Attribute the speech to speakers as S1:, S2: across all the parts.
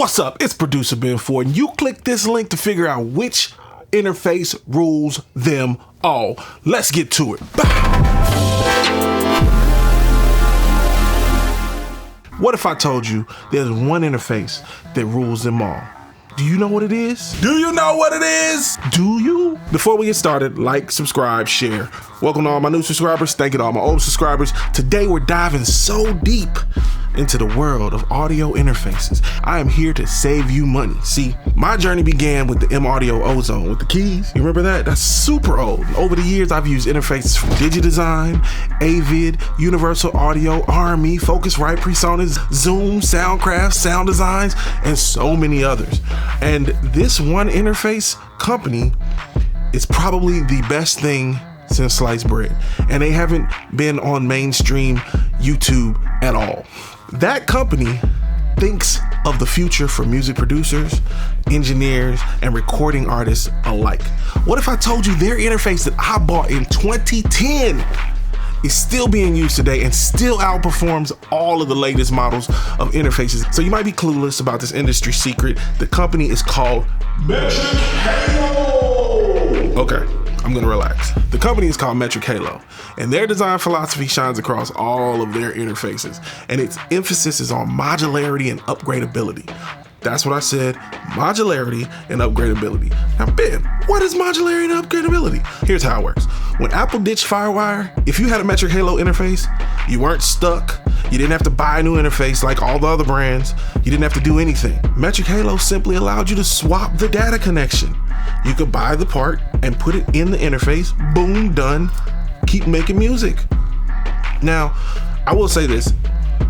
S1: What's up? It's producer Ben Ford, and you click this link to figure out which interface rules them all. Let's get to it. What if I told you there's one interface that rules them all? Do you know what it is? Do you know what it is? Do you? Before we get started, like, subscribe, share. Welcome to all my new subscribers. Thank you to all my old subscribers. Today we're diving so deep into the world of audio interfaces. I am here to save you money. See, my journey began with the M Audio Ozone with the keys. You remember that? That's super old. And over the years, I've used interfaces from DigiDesign, Avid, Universal Audio, RME, Focusrite, PreSonus, Zoom, Soundcraft, Sound Designs, and so many others. And this one interface company is probably the best thing since sliced bread. And they haven't been on mainstream YouTube at all. That company thinks of the future for music producers, engineers, and recording artists alike. What if I told you their interface that I bought in 2010 is still being used today and still outperforms all of the latest models of interfaces? So you might be clueless about this industry secret. The company is called Metric Halo. Okay, I'm gonna relax. The company is called Metric Halo, and their design philosophy shines across all of their interfaces, and its emphasis is on modularity and upgradability. That's what I said, modularity and upgradability. Now, Ben, what is modularity and upgradability? Here's how it works. When Apple ditched FireWire, if you had a Metric Halo interface, you weren't stuck. You didn't have to buy a new interface like all the other brands. You didn't have to do anything. Metric Halo simply allowed you to swap the data connection. You could buy the part and put it in the interface, boom, done, keep making music. Now, I will say this,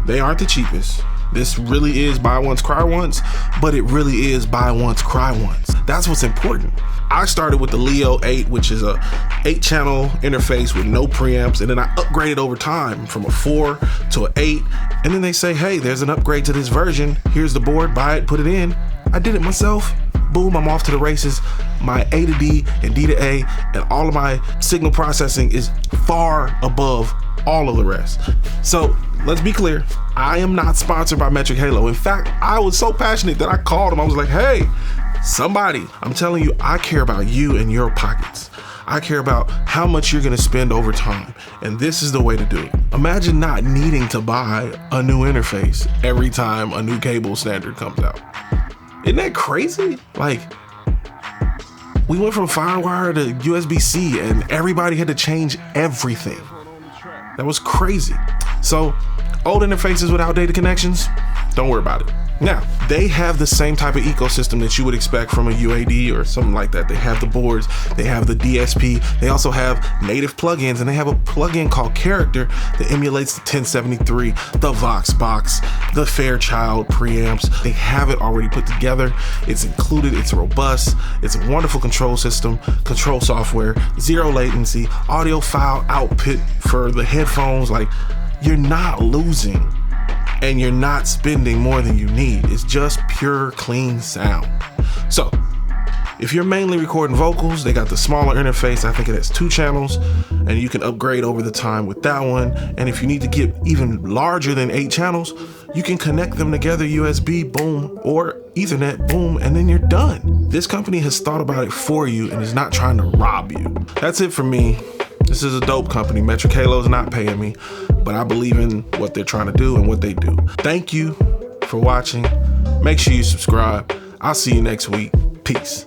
S1: they aren't the cheapest. This really is buy once, cry once, but it really is buy once, cry once. That's what's important. I started with the Leo 8, which is a 8-channel interface with no preamps, and then I upgraded over time from a 4 to an 8, and then they say, hey, there's an upgrade to this version. Here's the board, buy it, put it in. I did it myself. Boom, I'm off to the races. My A to D and D to A and all of my signal processing is far above all of the rest. So let's be clear, I am not sponsored by Metric Halo. In fact, I was so passionate that I called them. I was like, hey, somebody, I'm telling you, I care about you and your pockets. I care about how much you're gonna spend over time. And this is the way to do it. Imagine not needing to buy a new interface every time a new cable standard comes out. Isn't that crazy? Like, we went from FireWire to USB-C and everybody had to change everything. That was crazy. So, old interfaces with outdated connections, don't worry about it. Now, they have the same type of ecosystem that you would expect from a UAD or something like that. They have the boards, they have the DSP, they also have native plugins, and they have a plugin called Character that emulates the 1073, the Voxbox, the Fairchild preamps. They have it already put together. It's included, it's robust, it's a wonderful control system, control software, zero latency, audio file output for the headphones. Like, you're not losing. And you're not spending more than you need. It's just pure, clean sound. So, if you're mainly recording vocals, they got the smaller interface. I think it has 2 channels, and you can upgrade over the time with that one. And if you need to get even larger than 8 channels, you can connect them together, USB, boom, or Ethernet, boom, and then you're done. This company has thought about it for you and is not trying to rob you. That's it for me. This is a dope company. Metric Halo is not paying me, but I believe in what they're trying to do and what they do. Thank you for watching. Make sure you subscribe. I'll see you next week. Peace.